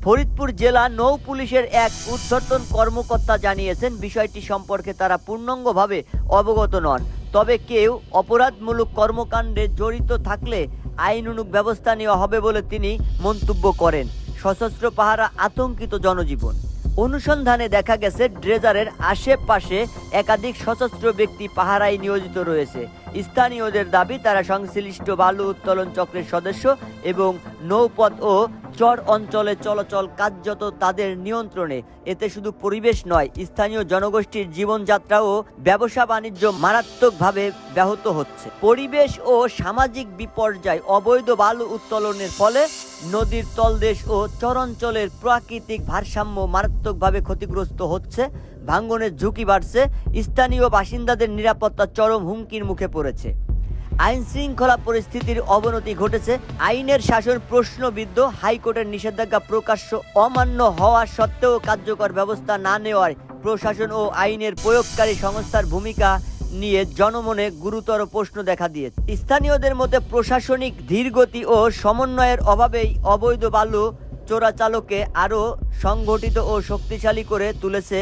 ফরিদপুর জেলা নৌ পুলিশের এক ঊর্ধ্বতন কর্মকর্তা জানিয়েছেন, বিষয়টি সম্পর্কে তারা পূর্ণাঙ্গভাবে অবগত নন। তবে কেউ অপরাধমূলক কর্মকাণ্ডে জড়িত থাকলে আইনানুগ ব্যবস্থা নেওয়া হবে বলে তিনি মন্তব্য করেন। সশস্ত্র পাহারা আতঙ্কিত জনজীবন। অনুসন্ধানে দেখা গেছে, ড্রেজারের আশেপাশে একাধিক সশস্ত্র ব্যক্তি পাহারায় নিয়োজিত রয়েছে। স্থানীয়দের দাবি, তারা সংশ্লিষ্ট বালু উত্তোলন চক্রের সদস্য এবং নৌপথ ও চর অঞ্চলে চলাচল কার্যত তাদের নিয়ন্ত্রণে। এতে শুধু পরিবেশ নয়, স্থানীয় জনগোষ্ঠীর জীবনযাত্রা ও ব্যবসা বাণিজ্য মারাত্মকভাবে ব্যাহত হচ্ছে। পরিবেশ ও সামাজিক বিপর্যয়। অবৈধ বালু উত্তোলনের ফলে নদীর তলদেশ ও চরাঞ্চলের প্রাকৃতিক ভারসাম্য মারাত্মকভাবে ক্ষতিগ্রস্ত হচ্ছে। ভাঙনের ঝুঁকি বাড়ছে। স্থানীয় বাসিন্দাদের নিরাপত্তা চরম হুমকির মুখে পড়েছে। আইন শৃঙ্খলা পরিস্থিতির অবনতি ঘটেছে। আইনের শাসন প্রশ্নবিদ্ধ। হাইকোর্টের নিষেধাজ্ঞা প্রকাশ্য অমান্য হওয়া সত্ত্বেও কার্যকর ব্যবস্থা না নেওয়ায় প্রশাসন ও আইনের প্রয়োগকারী সংস্থার ভূমিকা নিয়ে জনমনে গুরুতর প্রশ্ন দেখা দিয়েছে। স্থানীয়দের মধ্যে প্রশাসনিক ধীরগতি ও সমন্বয়ের অভাবেই অবৈধ বালু চোরাচালানকে আরও সংগঠিত ও শক্তিশালী করে তুলেছে।